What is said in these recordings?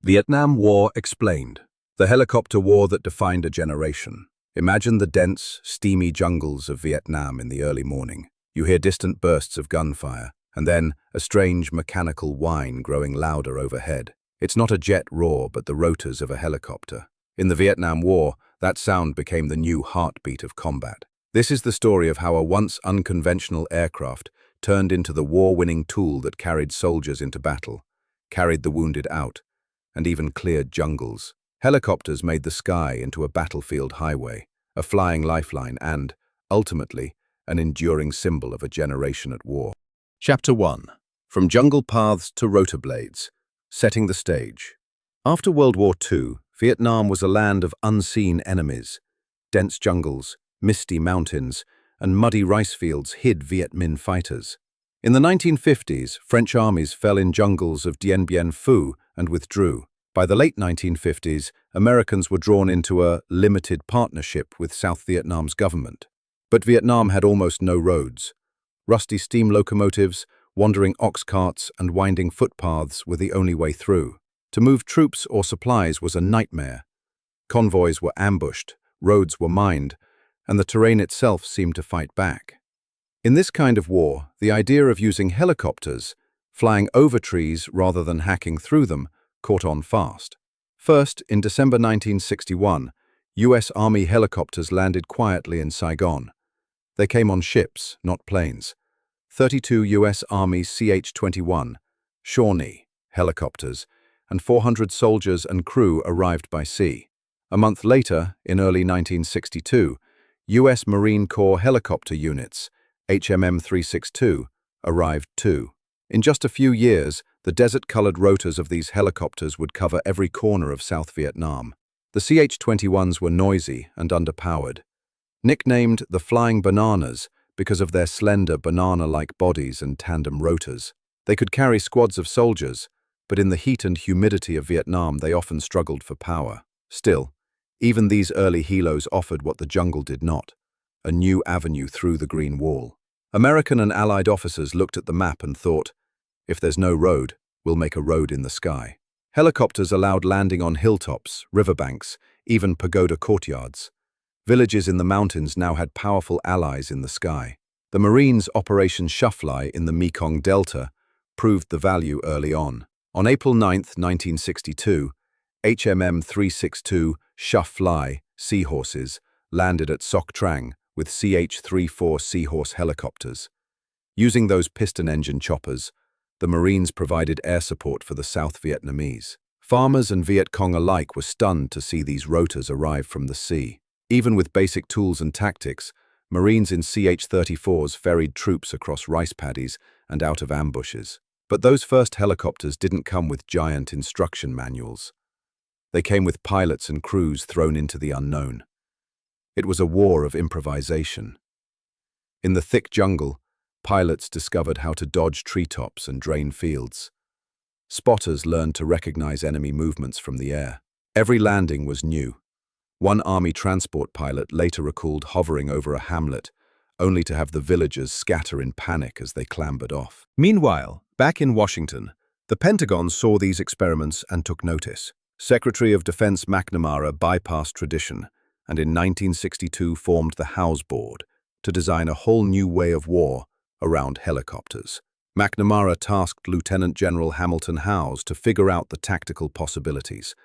Vietnam War explained. The helicopter war that defined a generation. Imagine the dense, steamy jungles of Vietnam in the early morning. You hear distant bursts of gunfire, and then a strange mechanical whine growing louder overhead. It's not a jet roar, but the rotors of a helicopter. In the Vietnam War, that sound became the new heartbeat of combat. This is the story of how a once unconventional aircraft turned into the war-winning tool that carried soldiers into battle, carried the wounded out, and even cleared jungles. Helicopters made the sky into a battlefield highway, a flying lifeline and, ultimately, an enduring symbol of a generation at war. Chapter 1. From jungle paths to rotor blades, setting the stage. After World War II, Vietnam was a land of unseen enemies. Dense jungles, misty mountains, and muddy rice fields hid Viet Minh fighters. In the 1950s, French armies fell in jungles of Dien Bien Phu and withdrew. By the late 1950s, Americans were drawn into a limited partnership with South Vietnam's government. But Vietnam had almost no roads. Rusty steam locomotives, wandering ox carts, and winding footpaths were the only way through. To move troops or supplies was a nightmare. Convoys were ambushed, roads were mined, and the terrain itself seemed to fight back. In this kind of war, the idea of using helicopters, flying over trees rather than hacking through them, caught on fast. First, in December 1961, US Army helicopters landed quietly in Saigon. They came on ships, not planes. 32 US Army CH-21, Shawnee, helicopters, and 400 soldiers and crew arrived by sea. A month later, in early 1962, US Marine Corps helicopter units, HMM 362, arrived too. In just a few years, the desert-colored rotors of these helicopters would cover every corner of South Vietnam. The CH-21s were noisy and underpowered. Nicknamed the Flying Bananas because of their slender banana-like bodies and tandem rotors. They could carry squads of soldiers, but in the heat and humidity of Vietnam they often struggled for power. Still, even these early helos offered what the jungle did not, a new avenue through the Green Wall. American and Allied officers looked at the map and thought, if there's no road, we'll make a road in the sky. Helicopters allowed landing on hilltops, riverbanks, even pagoda courtyards. Villages in the mountains now had powerful allies in the sky. The Marines' Operation Shuffly in the Mekong Delta proved the value early on. On April 9, 1962, HMM 362 Shuffly Seahorses landed at Soc Trang with CH-34 Seahorse helicopters. Using those piston-engine choppers, the Marines provided air support for the South Vietnamese. Farmers and Viet Cong alike were stunned to see these rotors arrive from the sea. Even with basic tools and tactics, Marines in CH-34s ferried troops across rice paddies and out of ambushes. But those first helicopters didn't come with giant instruction manuals. They came with pilots and crews thrown into the unknown. It was a war of improvisation. In the thick jungle, pilots discovered how to dodge treetops and drain fields. Spotters learned to recognize enemy movements from the air. Every landing was new. One Army transport pilot later recalled hovering over a hamlet, only to have the villagers scatter in panic as they clambered off. Meanwhile, back in Washington, the Pentagon saw these experiments and took notice. Secretary of Defense McNamara bypassed tradition and in 1962 formed the House Board to design a whole new way of war around helicopters. McNamara tasked Lieutenant General Hamilton Howze to figure out the tactical possibilities.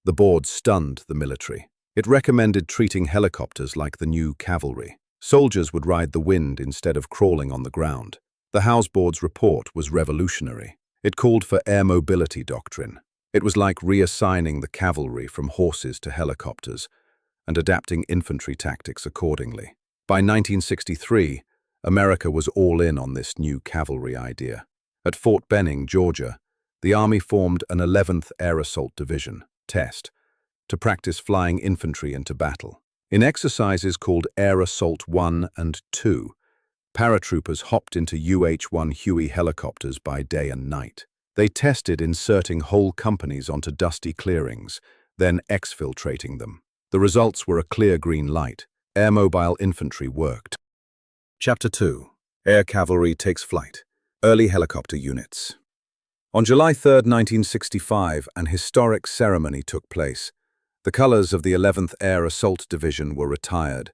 The board stunned the military. It recommended treating helicopters like the new cavalry. Soldiers would ride the wind instead of crawling on the ground. The House Board's report was revolutionary. It called for air mobility doctrine. It was like reassigning the cavalry from horses to helicopters and adapting infantry tactics accordingly. By 1963, America was all in on this new cavalry idea. At Fort Benning, Georgia, the Army formed an 11th Air Assault Division, TEST, to practice flying infantry into battle. In exercises called Air Assault 1 and 2, paratroopers hopped into UH-1 Huey helicopters by day and night. They tested inserting whole companies onto dusty clearings, then exfiltrating them. The results were a clear green light. Air mobile infantry worked. Chapter 2. Air Cavalry Takes Flight. Early Helicopter Units. On July 3, 1965, an historic ceremony took place. The colors of the 11th Air Assault Division were retired,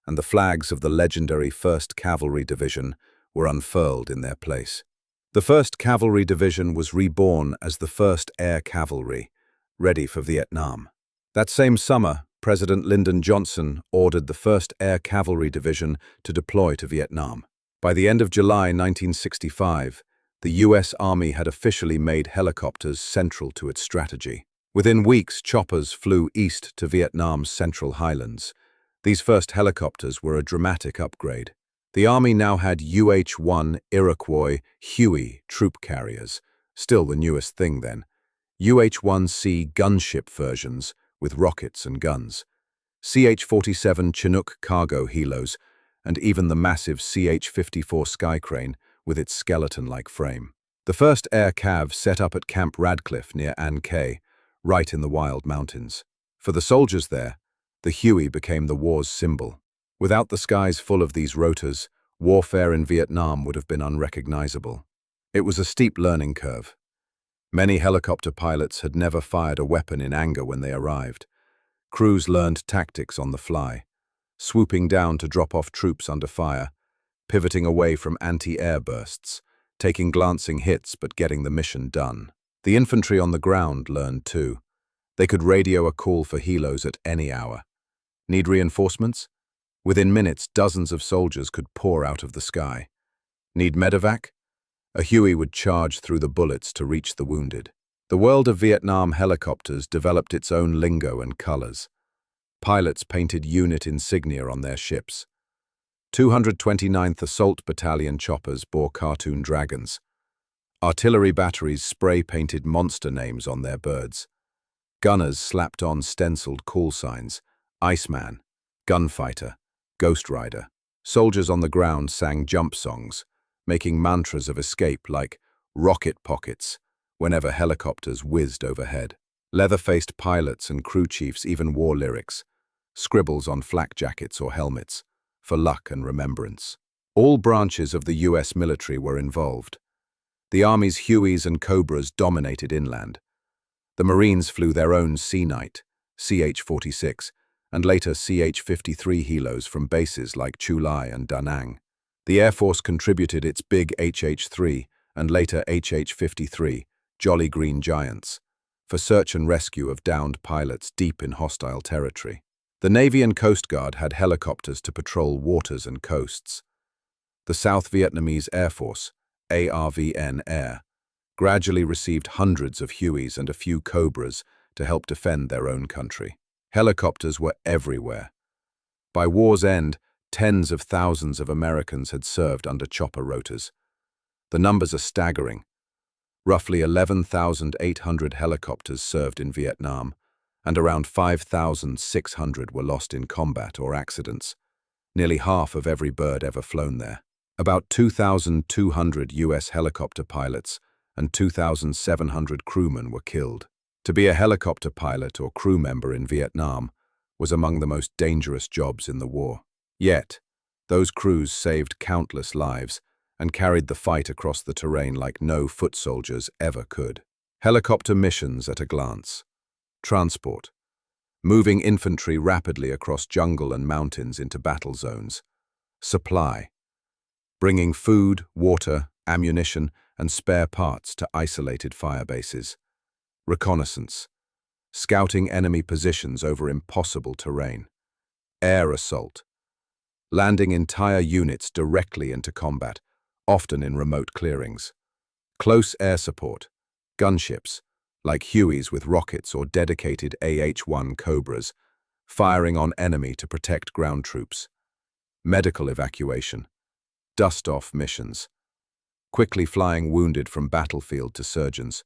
and the flags of the legendary 1st Cavalry Division were unfurled in their place. The 1st Cavalry Division was reborn as the 1st Air Cavalry, ready for Vietnam. That same summer, President Lyndon Johnson ordered the 1st Air Cavalry Division to deploy to Vietnam. By the end of July 1965, the U.S. Army had officially made helicopters central to its strategy. Within weeks, choppers flew east to Vietnam's Central Highlands. These first helicopters were a dramatic upgrade. The Army now had UH-1 Iroquois Huey troop carriers, still the newest thing then, UH-1C gunship versions with rockets and guns, CH-47 Chinook cargo helos, and even the massive CH-54 Skycrane with its skeleton-like frame. The first Air Cav set up at Camp Radcliffe near An Khe, right in the wild mountains. For the soldiers there, the Huey became the war's symbol. Without the skies full of these rotors, warfare in Vietnam would have been unrecognizable. It was a steep learning curve. Many helicopter pilots had never fired a weapon in anger when they arrived. Crews learned tactics on the fly, swooping down to drop off troops under fire, pivoting away from anti-air bursts, taking glancing hits but getting the mission done. The infantry on the ground learned too. They could radio a call for helos at any hour. Need reinforcements? Within minutes, dozens of soldiers could pour out of the sky. Need medevac? A Huey would charge through the bullets to reach the wounded. The world of Vietnam helicopters developed its own lingo and colors. Pilots painted unit insignia on their ships. 229th Assault Battalion choppers bore cartoon dragons. Artillery batteries spray-painted monster names on their birds. Gunners slapped on stenciled call signs: Iceman, Gunfighter, Ghost Rider. Soldiers on the ground sang jump songs, making mantras of escape like rocket pockets whenever helicopters whizzed overhead. Leather-faced pilots and crew chiefs even wore lyrics, scribbles on flak jackets or helmets, for luck and remembrance. All branches of the U.S. military were involved. The Army's Hueys and Cobras dominated inland. The Marines flew their own Sea Knight, CH-46, and later CH-53 helos from bases like Chu Lai and Da Nang. The Air Force contributed its big HH-3 and later HH-53, Jolly Green Giants, for search and rescue of downed pilots deep in hostile territory. The Navy and Coast Guard had helicopters to patrol waters and coasts. The South Vietnamese Air Force, ARVN Air, gradually received hundreds of Hueys and a few Cobras to help defend their own country. Helicopters were everywhere. By war's end, tens of thousands of Americans had served under chopper rotors. The numbers are staggering. Roughly 11,800 helicopters served in Vietnam, and around 5,600 were lost in combat or accidents, nearly half of every bird ever flown there. About 2,200 U.S. helicopter pilots and 2,700 crewmen were killed. To be a helicopter pilot or crew member in Vietnam was among the most dangerous jobs in the war. Yet, those crews saved countless lives and carried the fight across the terrain like no foot soldiers ever could. Helicopter missions at a glance. Transport. Moving infantry rapidly across jungle and mountains into battle zones. Supply. Bringing food, water, ammunition, and spare parts to isolated fire bases. Reconnaissance. Scouting enemy positions over impossible terrain. Air assault. Landing entire units directly into combat, often in remote clearings. Close air support. Gunships, like Hueys with rockets or dedicated AH-1 Cobras, firing on enemy to protect ground troops. Medical evacuation. Dust-off missions. Quickly flying wounded from battlefield to surgeons,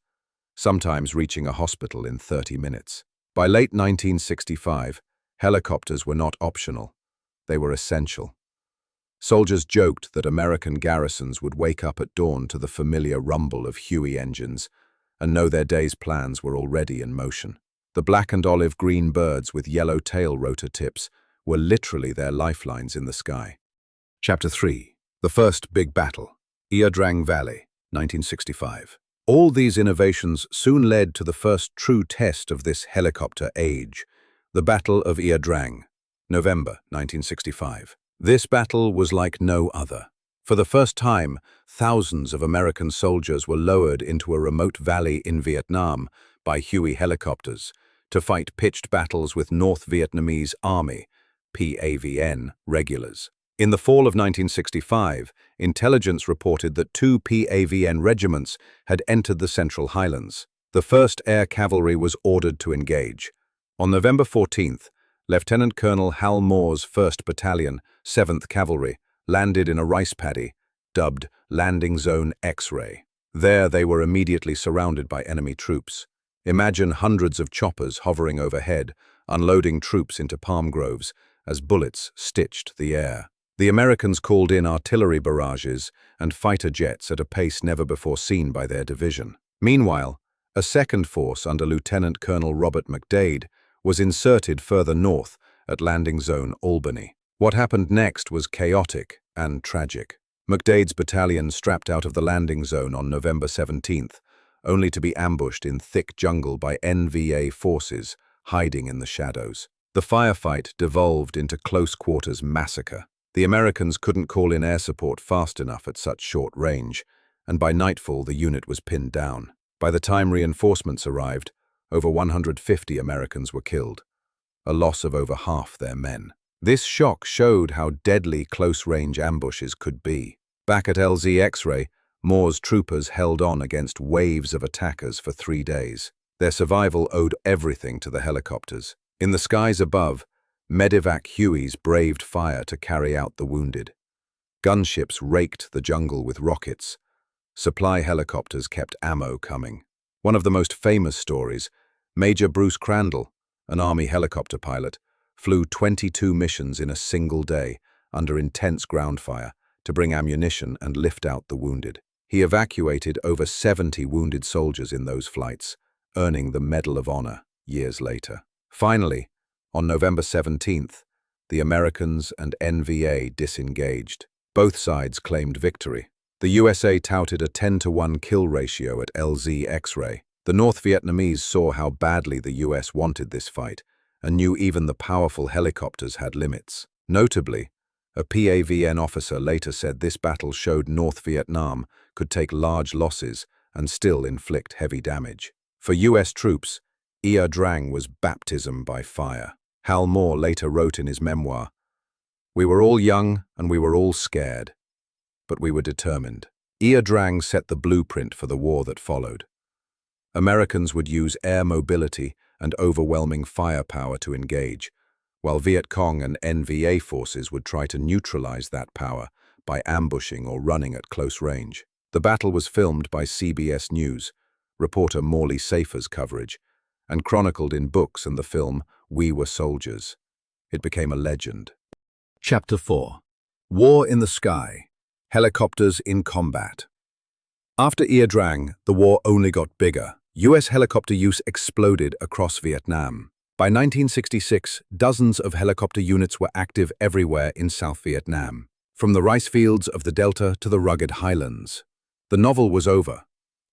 sometimes reaching a hospital in 30 minutes. By late 1965, helicopters were not optional. They were essential. Soldiers joked that American garrisons would wake up at dawn to the familiar rumble of Huey engines and know their day's plans were already in motion. The black and olive green birds with yellow tail rotor tips were literally their lifelines in the sky. Chapter 3. The First Big Battle. Ia Drang Valley, 1965. All these innovations soon led to the first true test of this helicopter age, the Battle of Ia Drang, November 1965. This battle was like no other. For the first time, thousands of American soldiers were lowered into a remote valley in Vietnam by Huey helicopters to fight pitched battles with North Vietnamese Army, PAVN, regulars. In the fall of 1965, intelligence reported that 2 PAVN regiments had entered the Central Highlands. The 1st Air Cavalry was ordered to engage. On November 14th, Lieutenant Colonel Hal Moore's 1st Battalion, 7th Cavalry, landed in a rice paddy, dubbed Landing Zone X-Ray. There they were immediately surrounded by enemy troops. Imagine hundreds of choppers hovering overhead, unloading troops into palm groves as bullets stitched the air. The Americans called in artillery barrages and fighter jets at a pace never before seen by their division. Meanwhile, a second force under Lieutenant Colonel Robert McDade was inserted further north at Landing Zone Albany. What happened next was chaotic and tragic. McDade's battalion strapped out of the landing zone on November 17th, only to be ambushed in thick jungle by NVA forces hiding in the shadows. The firefight devolved into close-quarters massacre. The Americans couldn't call in air support fast enough at such short range, and by nightfall the unit was pinned down. By the time reinforcements arrived, over 150 Americans were killed, a loss of over half their men. This shock showed how deadly close-range ambushes could be. Back at LZ X-Ray, Moore's troopers held on against waves of attackers for 3 days. Their survival owed everything to the helicopters. In the skies above, Medevac Hueys braved fire to carry out the wounded. Gunships raked the jungle with rockets. Supply helicopters kept ammo coming. One of the most famous stories, Major Bruce Crandall, an Army helicopter pilot, flew 22 missions in a single day under intense ground fire to bring ammunition and lift out the wounded. He evacuated over 70 wounded soldiers in those flights, earning the Medal of Honor years later. Finally, on November 17th, the Americans and NVA disengaged. Both sides claimed victory. The USA touted a 10-to-1 kill ratio at LZ X-Ray. The North Vietnamese saw how badly the US wanted this fight and knew even the powerful helicopters had limits. Notably, a PAVN officer later said this battle showed North Vietnam could take large losses and still inflict heavy damage. For US troops, Ia Drang was baptism by fire. Hal Moore later wrote in his memoir, "We were all young and we were all scared, but we were determined." Ia Drang set the blueprint for the war that followed. Americans would use air mobility and overwhelming firepower to engage, while Viet Cong and NVA forces would try to neutralize that power by ambushing or running at close range. The battle was filmed by CBS News, reporter Morley Safer's coverage, and chronicled in books and the film We Were Soldiers. It became a legend. Chapter 4. War in the Sky. Helicopters in Combat. After Ia Drang, the war only got bigger. US helicopter use exploded across Vietnam. By 1966, dozens of helicopter units were active everywhere in South Vietnam, from the rice fields of the Delta to the rugged highlands. The novel was over.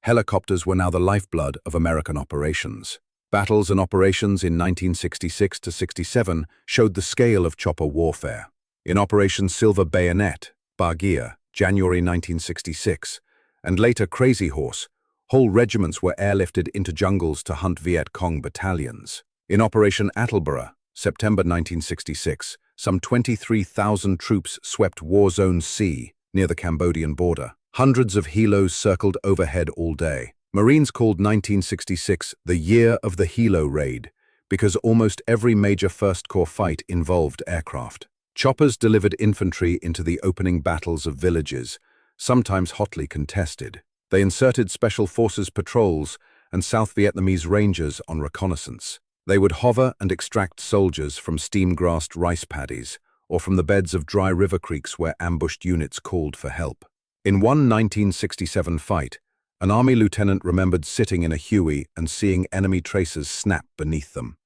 Helicopters were now the lifeblood of American operations. Battles and operations in 1966 to 67 showed the scale of chopper warfare. In Operation Silver Bayonet, Bargia, January 1966, and later Crazy Horse, whole regiments were airlifted into jungles to hunt Viet Cong battalions. In Operation Attleboro, September 1966, some 23,000 troops swept War Zone C near the Cambodian border. Hundreds of helos circled overhead all day. Marines called 1966 the year of the helo raid because almost every major First Corps fight involved aircraft. Choppers delivered infantry into the opening battles of villages, sometimes hotly contested. They inserted Special Forces patrols and South Vietnamese Rangers on reconnaissance. They would hover and extract soldiers from steam-grassed rice paddies or from the beds of dry river creeks where ambushed units called for help. In one 1967 fight, an Army lieutenant remembered sitting in a Huey and seeing enemy tracers snap beneath them.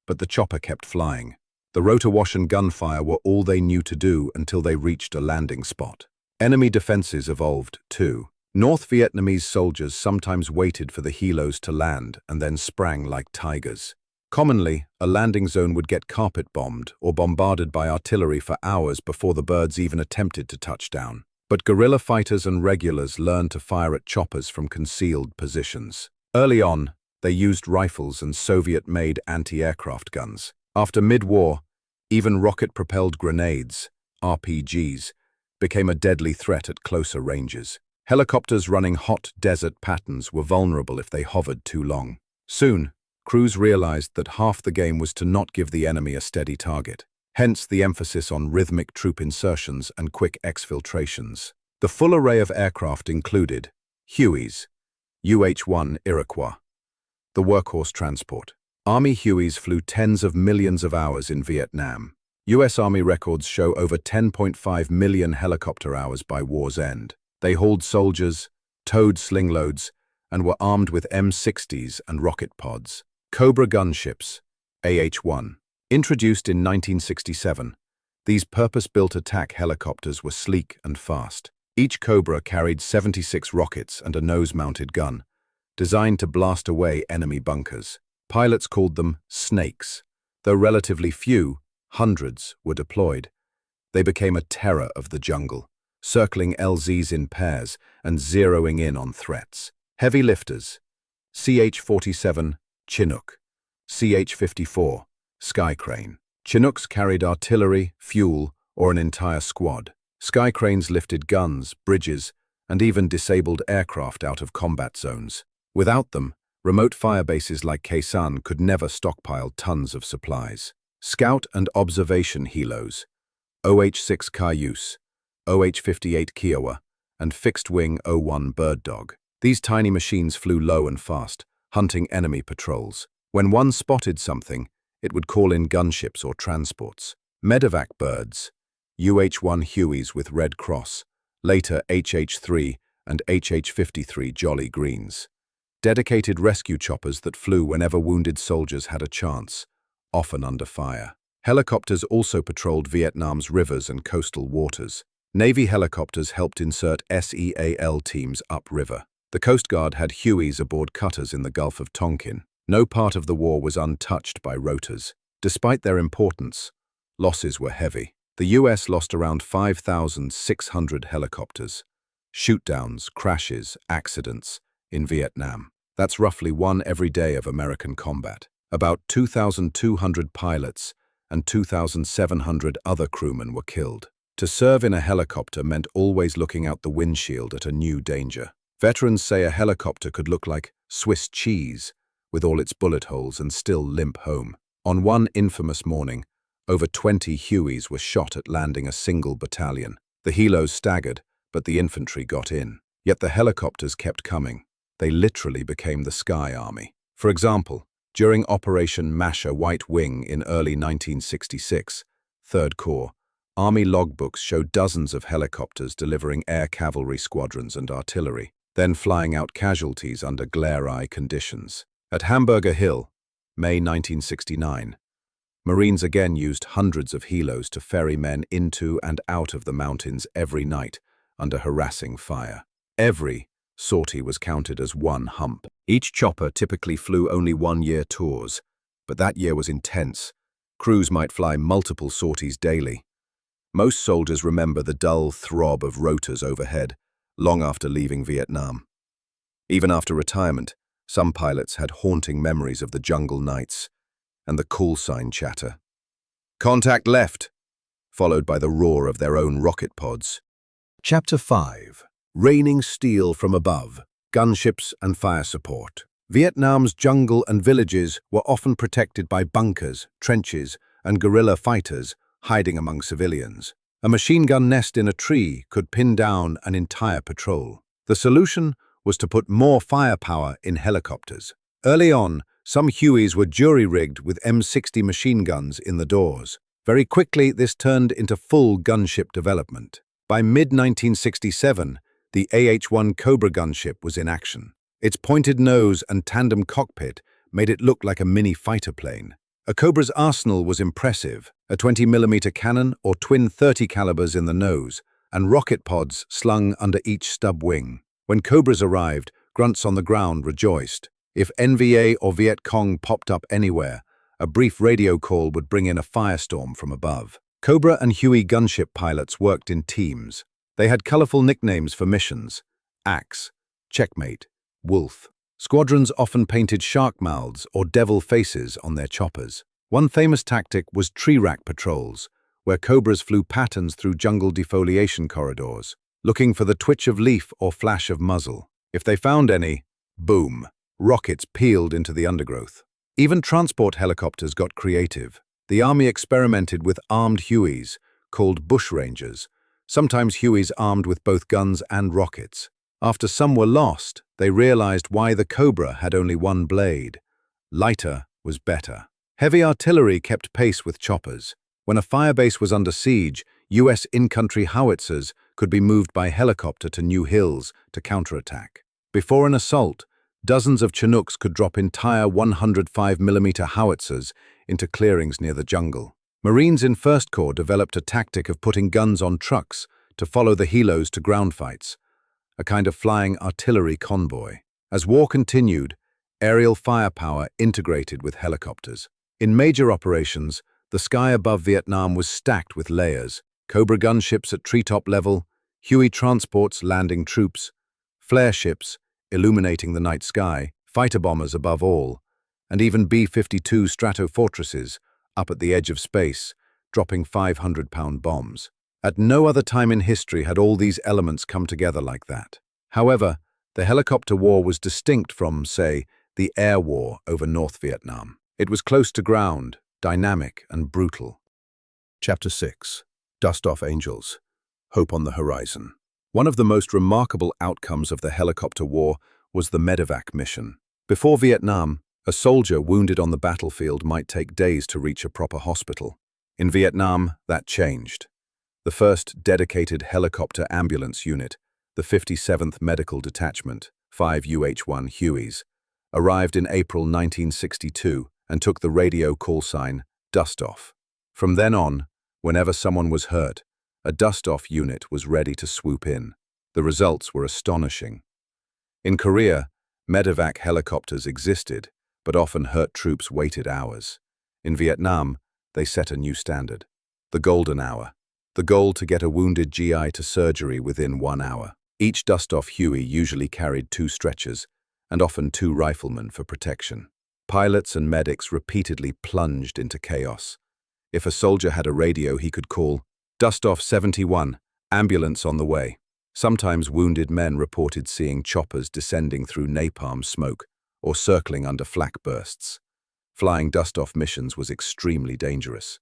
But the chopper kept flying. The rotor wash and gunfire were all they knew to do until they reached a landing spot. Enemy defenses evolved, too. North Vietnamese soldiers sometimes waited for the helos to land and then sprang like tigers. Commonly, a landing zone would get carpet-bombed or bombarded by artillery for hours before the birds even attempted to touch down. But guerrilla fighters and regulars learned to fire at choppers from concealed positions. Early on, they used rifles and Soviet-made anti-aircraft guns. After mid-war, even rocket-propelled grenades, RPGs, became a deadly threat at closer ranges. Helicopters running hot desert patterns were vulnerable if they hovered too long. Soon, crews realized that half the game was to not give the enemy a steady target. Hence the emphasis on rhythmic troop insertions and quick exfiltrations. The full array of aircraft included Hueys, UH-1 Iroquois, the workhorse transport. Army Hueys flew tens of millions of hours in Vietnam. U.S. Army records show over 10.5 million helicopter hours by war's end. They hauled soldiers, towed slingloads, and were armed with M60s and rocket pods. Cobra gunships, AH-1. Introduced in 1967, these purpose-built attack helicopters were sleek and fast. Each Cobra carried 76 rockets and a nose-mounted gun, designed to blast away enemy bunkers. Pilots called them snakes. Though relatively few, hundreds, were deployed. They became a terror of the jungle, circling LZs in pairs and zeroing in on threats. Heavy lifters, CH-47 Chinook, CH-54 Sky Crane. Chinooks carried artillery, fuel, or an entire squad. Sky Cranes lifted guns, bridges, and even disabled aircraft out of combat zones. Without them, remote fire bases like Khe Sanh could never stockpile tons of supplies. Scout and observation helos, OH-6 Cayuse, OH-58 Kiowa, and fixed-wing O-1 Bird Dog. These tiny machines flew low and fast, hunting enemy patrols. When one spotted something, it would call in gunships or transports. Medevac birds, UH-1 Hueys with Red Cross, later HH-3 and HH-53 Jolly Greens. Dedicated rescue choppers that flew whenever wounded soldiers had a chance, often under fire. Helicopters also patrolled Vietnam's rivers and coastal waters. Navy helicopters helped insert SEAL teams upriver. The Coast Guard had Hueys aboard cutters in the Gulf of Tonkin. No part of the war was untouched by rotors. Despite their importance, losses were heavy. The US lost around 5,600 helicopters. Shootdowns, crashes, accidents in Vietnam. That's roughly one every day of American combat. About 2,200 pilots and 2,700 other crewmen were killed. To serve in a helicopter meant always looking out the windshield at a new danger. Veterans say a helicopter could look like Swiss cheese, with all its bullet holes, and still limp home. On one infamous morning, over 20 Hueys were shot at landing a single battalion. The helos staggered, but the infantry got in. Yet the helicopters kept coming. They literally became the Sky Army. For example, during Operation Masha White Wing in early 1966, 3rd Corps, Army logbooks show dozens of helicopters delivering air cavalry squadrons and artillery, then flying out casualties under glare-eye conditions. At Hamburger Hill, May 1969, Marines again used hundreds of helos to ferry men into and out of the mountains every night under harassing fire. Every sortie was counted as one hump. Each chopper typically flew only one-year tours, but that year was intense. Crews might fly multiple sorties daily. Most soldiers remember the dull throb of rotors overhead, long after leaving Vietnam. Even after retirement, some pilots had haunting memories of the jungle nights and the call sign chatter. "Contact left," followed by the roar of their own rocket pods. Chapter 5. Raining steel from above, gunships and fire support. Vietnam's jungle and villages were often protected by bunkers, trenches, and guerrilla fighters hiding among civilians. A machine gun nest in a tree could pin down an entire patrol. The solution was to put more firepower in helicopters. Early on, some Hueys were jury-rigged with M60 machine guns in the doors. Very quickly, this turned into full gunship development. By mid-1967, the AH-1 Cobra gunship was in action. Its pointed nose and tandem cockpit made it look like a mini fighter plane. A Cobra's arsenal was impressive, a 20mm cannon or twin 30 calibers in the nose, and rocket pods slung under each stub wing. When Cobras arrived, grunts on the ground rejoiced. If NVA or Viet Cong popped up anywhere, a brief radio call would bring in a firestorm from above. Cobra and Huey gunship pilots worked in teams. They had colorful nicknames for missions: Axe, Checkmate, Wolf. Squadrons often painted shark mouths or devil faces on their choppers. One famous tactic was tree rack patrols, where Cobras flew patterns through jungle defoliation corridors, looking for the twitch of leaf or flash of muzzle. If they found any, boom, rockets peeled into the undergrowth. Even transport helicopters got creative. The Army experimented with armed Hueys, called bushrangers, sometimes Hueys armed with both guns and rockets. After some were lost, they realized why the Cobra had only one blade. Lighter was better. Heavy artillery kept pace with choppers. When a firebase was under siege, U.S. in-country howitzers could be moved by helicopter to new hills to counterattack. Before an assault, dozens of Chinooks could drop entire 105mm howitzers into clearings near the jungle. Marines in First Corps developed a tactic of putting guns on trucks to follow the helos to ground fights, a kind of flying artillery convoy. As war continued, aerial firepower integrated with helicopters. In major operations, the sky above Vietnam was stacked with layers: Cobra gunships at treetop level, Huey transports landing troops, flare ships illuminating the night sky, fighter bombers above all, and even B-52 Stratofortresses up at the edge of space, dropping 500-pound bombs. At no other time in history had all these elements come together like that. However, the helicopter war was distinct from, say, the air war over North Vietnam. It was close to ground, dynamic and brutal. Chapter 6. Dust-Off Angels. Hope on the Horizon. One of the most remarkable outcomes of the helicopter war was the medevac mission. Before Vietnam, a soldier wounded on the battlefield might take days to reach a proper hospital. In Vietnam, that changed. The first dedicated helicopter ambulance unit, the 57th Medical Detachment, 5 UH-1 Hueys, arrived in April 1962 and took the radio call sign Dust-Off. From then on, whenever someone was hurt, a dust-off unit was ready to swoop in. The results were astonishing. In Korea, medevac helicopters existed, but often hurt troops waited hours. In Vietnam, they set a new standard: the golden hour. The goal to get a wounded GI to surgery within 1 hour. Each dust-off Huey usually carried 2 stretchers, and often 2 riflemen for protection. Pilots and medics repeatedly plunged into chaos. If a soldier had a radio, he could call, "Dust-Off 71, ambulance on the way." Sometimes wounded men reported seeing choppers descending through napalm smoke or circling under flak bursts. Flying dust-off missions was extremely dangerous.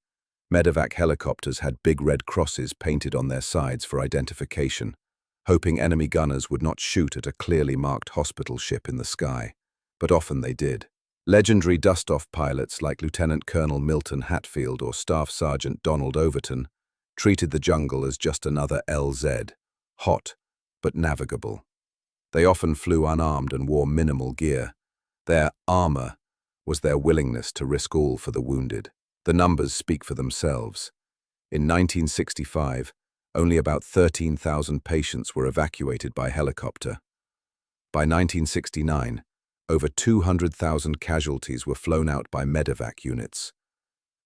Medevac helicopters had big red crosses painted on their sides for identification, hoping enemy gunners would not shoot at a clearly marked hospital ship in the sky. But often they did. Legendary dust-off pilots like Lieutenant Colonel Milton Hatfield or Staff Sergeant Donald Overton treated the jungle as just another LZ, hot but navigable. They often flew unarmed and wore minimal gear. Their armor was their willingness to risk all for the wounded. The numbers speak for themselves. In 1965, only about 13,000 patients were evacuated by helicopter. By 1969, over 200,000 casualties were flown out by medevac units.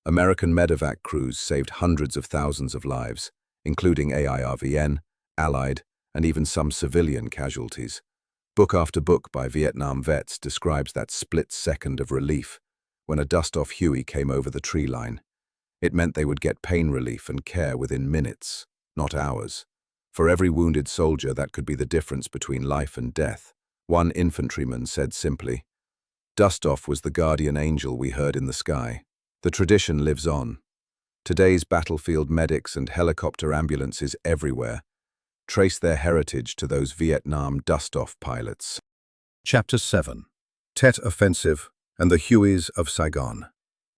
American medevac crews saved hundreds of thousands of lives, including AIRVN, Allied, and even some civilian casualties. Book after book by Vietnam vets describes that split second of relief when a dust-off Huey came over the tree line. It meant they would get pain relief and care within minutes, not hours. For every wounded soldier, that could be the difference between life and death. One infantryman said simply, "Dust-Off was the guardian angel we heard in the sky." The tradition lives on. Today's battlefield medics and helicopter ambulances everywhere trace their heritage to those Vietnam dust-off pilots. Chapter 7. Tet Offensive and the Hueys of Saigon.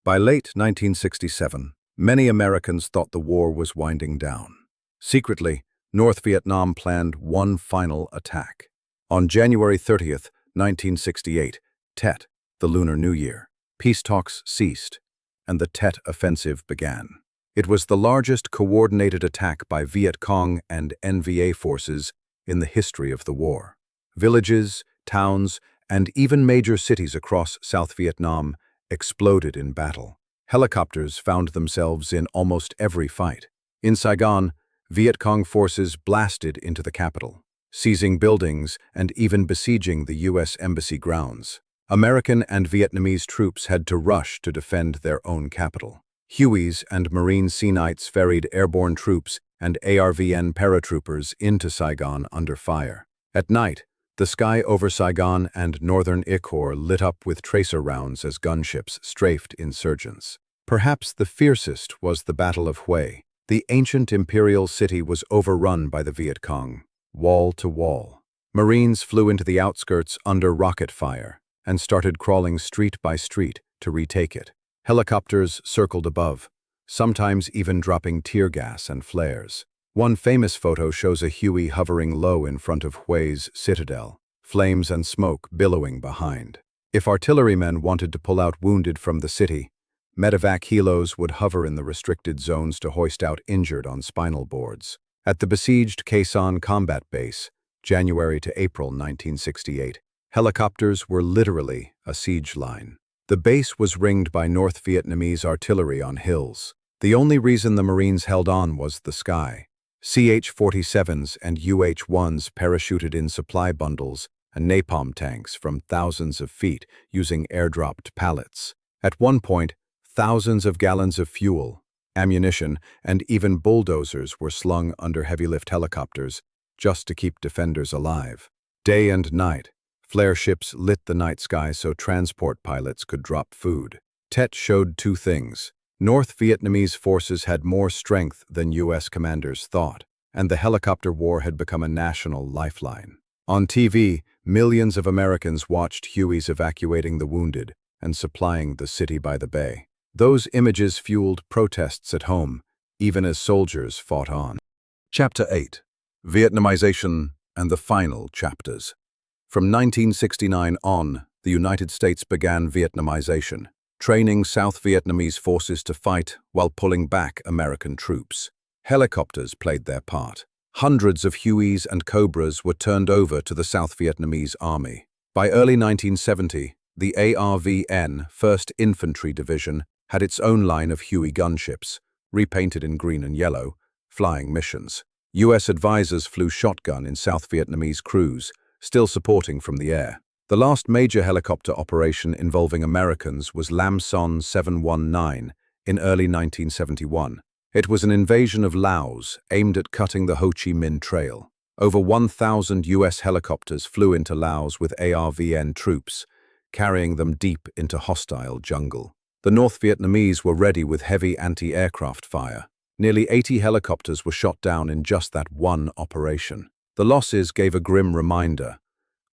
By late 1967, many Americans thought the war was winding down. Secretly, North Vietnam planned one final attack. On January 30th, 1968, Tet, the Lunar New Year, peace talks ceased, and the Tet Offensive began. It was the largest coordinated attack by Viet Cong and NVA forces in the history of the war. Villages, towns, and even major cities across South Vietnam exploded in battle. Helicopters found themselves in almost every fight. In Saigon, Viet Cong forces blasted into the capital, seizing buildings and even besieging the U.S. Embassy grounds. American and Vietnamese troops had to rush to defend their own capital. Hueys and Marine Sea Knights ferried airborne troops and ARVN paratroopers into Saigon under fire. At night, the sky over Saigon and northern Icor lit up with tracer rounds as gunships strafed insurgents. Perhaps the fiercest was the Battle of Hue. The ancient imperial city was overrun by the Viet Cong, wall to wall. Marines flew into the outskirts under rocket fire and started crawling street by street to retake it. Helicopters circled above, sometimes even dropping tear gas and flares. One famous photo shows a Huey hovering low in front of Hue's citadel, flames and smoke billowing behind. If artillerymen wanted to pull out wounded from the city, medevac helos would hover in the restricted zones to hoist out injured on spinal boards. At the besieged Khe Sanh Combat Base, January to April 1968, helicopters were literally a siege line. The base was ringed by North Vietnamese artillery on hills. The only reason the Marines held on was the sky. CH-47s and UH-1s parachuted in supply bundles and napalm tanks from thousands of feet using airdropped pallets. At one point, thousands of gallons of fuel, ammunition, and even bulldozers were slung under heavy-lift helicopters just to keep defenders alive. Day and night, flare ships lit the night sky so transport pilots could drop food. Tet showed two things. North Vietnamese forces had more strength than U.S. commanders thought, and the helicopter war had become a national lifeline. On TV, millions of Americans watched Hueys evacuating the wounded and supplying the city by the bay. Those images fueled protests at home, even as soldiers fought on. Chapter 8. Vietnamization and the Final Chapters. From 1969 on, the United States began Vietnamization, training South Vietnamese forces to fight while pulling back American troops. Helicopters played their part. Hundreds of Hueys and Cobras were turned over to the South Vietnamese Army. By early 1970, the ARVN 1st Infantry Division had its own line of Huey gunships, repainted in green and yellow, flying missions. U.S. advisors flew shotgun in South Vietnamese crews, still supporting from the air. The last major helicopter operation involving Americans was Lam Son 719 in early 1971. It was an invasion of Laos aimed at cutting the Ho Chi Minh Trail. Over 1,000 U.S. helicopters flew into Laos with ARVN troops, carrying them deep into hostile jungle. The North Vietnamese were ready with heavy anti-aircraft fire. Nearly 80 helicopters were shot down in just that one operation. The losses gave a grim reminder.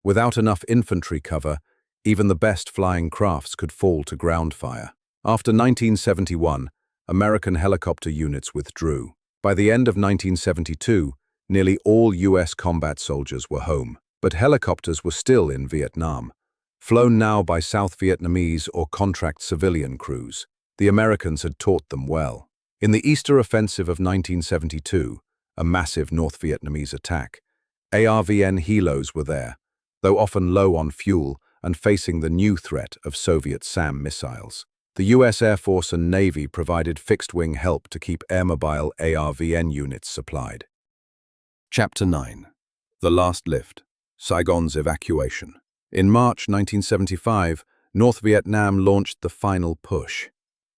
Without enough infantry cover, even the best flying crafts could fall to ground fire. After 1971, American helicopter units withdrew. By the end of 1972, nearly all U.S. combat soldiers were home, but helicopters were still in Vietnam, flown now by South Vietnamese or contract civilian crews. The Americans had taught them well. In the Easter Offensive of 1972, a massive North Vietnamese attack, ARVN helos were there, though often low on fuel and facing the new threat of Soviet SAM missiles. The U.S. Air Force and Navy provided fixed-wing help to keep airmobile ARVN units supplied. Chapter 9. The Last Lift. Saigon's Evacuation. In March 1975, North Vietnam launched the final push.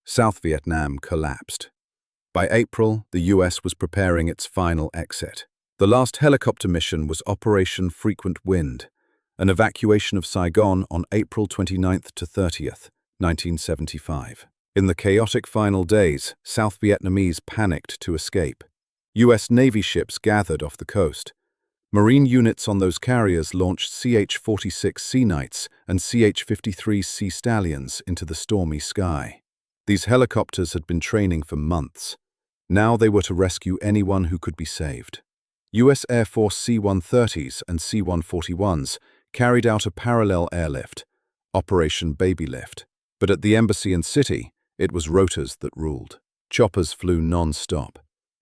South Vietnam collapsed. By April, the U.S. was preparing its final exit. The last helicopter mission was Operation Frequent Wind, an evacuation of Saigon on April 29th to 30th, 1975. In the chaotic final days, South Vietnamese panicked to escape. U.S. Navy ships gathered off the coast. Marine units on those carriers launched CH-46 Sea Knights and CH-53 Sea Stallions into the stormy sky. These helicopters had been training for months. Now they were to rescue anyone who could be saved. U.S. Air Force C-130s and C-141s carried out a parallel airlift, Operation Baby Lift. But at the embassy and city, it was rotors that ruled. Choppers flew non-stop.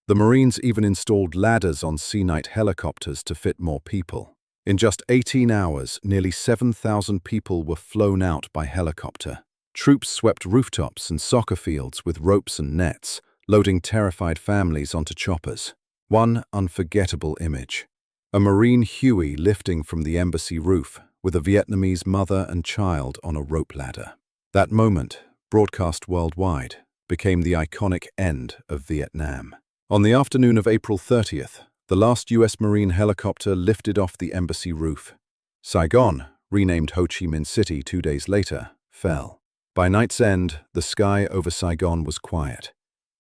The Marines even installed ladders on Sea Knight helicopters to fit more people. In just 18 hours, nearly 7,000 people were flown out by helicopter. Troops swept rooftops and soccer fields with ropes and nets, loading terrified families onto choppers. One unforgettable image: a Marine Huey lifting from the embassy roof with a Vietnamese mother and child on a rope ladder. That moment, broadcast worldwide, became the iconic end of Vietnam. On the afternoon of April 30th, the last US Marine helicopter lifted off the embassy roof. Saigon, renamed Ho Chi Minh City 2 days later, fell. By night's end, the sky over Saigon was quiet,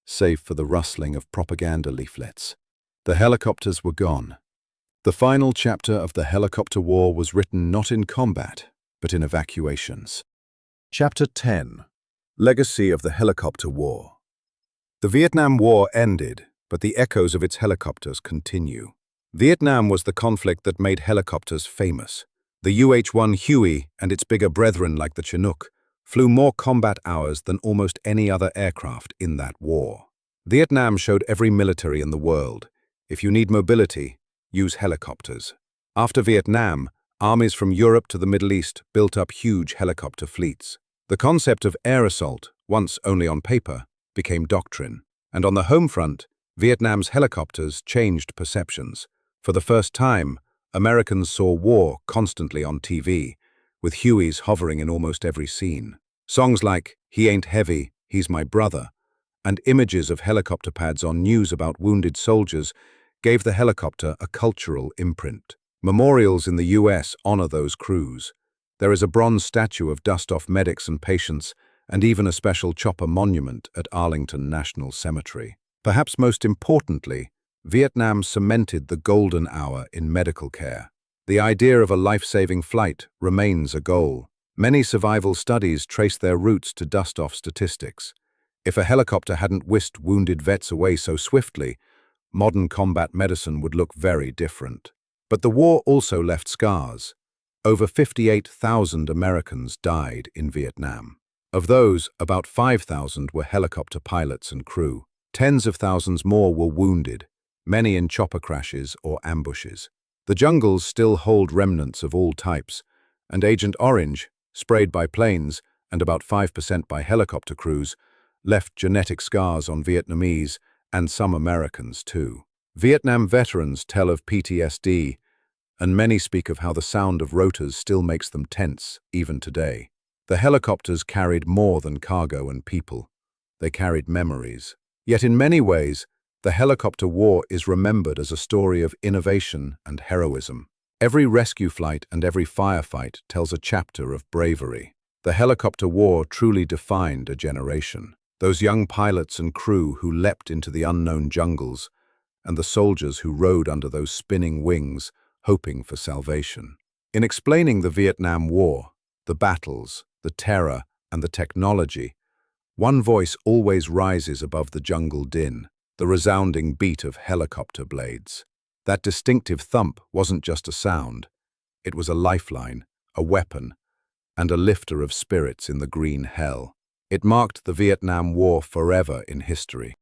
save for the rustling of propaganda leaflets. The helicopters were gone. The final chapter of the helicopter war was written not in combat, but in evacuations. Chapter 10. Legacy of the Helicopter War. The Vietnam War ended, but the echoes of its helicopters continue. Vietnam was the conflict that made helicopters famous. The UH-1 Huey and its bigger brethren like the Chinook flew more combat hours than almost any other aircraft in that war. Vietnam showed every military in the world: if you need mobility, use helicopters. After Vietnam, armies from Europe to the Middle East built up huge helicopter fleets. The concept of air assault, once only on paper, became doctrine. And on the home front, Vietnam's helicopters changed perceptions. For the first time, Americans saw war constantly on TV, with Hueys hovering in almost every scene. Songs like "He Ain't Heavy, He's My Brother," and images of helicopter pads on news about wounded soldiers gave the helicopter a cultural imprint. Memorials in the US honor those crews. There is a bronze statue of dust-off medics and patients, and even a special chopper monument at Arlington National Cemetery. Perhaps most importantly, Vietnam cemented the golden hour in medical care. The idea of a life-saving flight remains a goal. Many survival studies trace their roots to dust-off statistics. If a helicopter hadn't whisked wounded vets away so swiftly, modern combat medicine would look very different. But the war also left scars. Over 58,000 Americans died in Vietnam. Of those, about 5,000 were helicopter pilots and crew. Tens of thousands more were wounded, many in chopper crashes or ambushes. The jungles still hold remnants of all types, and Agent Orange, sprayed by planes and about 5% by helicopter crews, left genetic scars on Vietnamese and some Americans too. Vietnam veterans tell of PTSD, and many speak of how the sound of rotors still makes them tense, even today. The helicopters carried more than cargo and people. They carried memories. Yet in many ways, the helicopter war is remembered as a story of innovation and heroism. Every rescue flight and every firefight tells a chapter of bravery. The helicopter war truly defined a generation. Those young pilots and crew who leapt into the unknown jungles, and the soldiers who rode under those spinning wings, hoping for salvation. In explaining the Vietnam War, the battles, the terror, and the technology, one voice always rises above the jungle din: the resounding beat of helicopter blades. That distinctive thump wasn't just a sound. It was a lifeline, a weapon, and a lifter of spirits in the green hell. It marked the Vietnam War forever in history.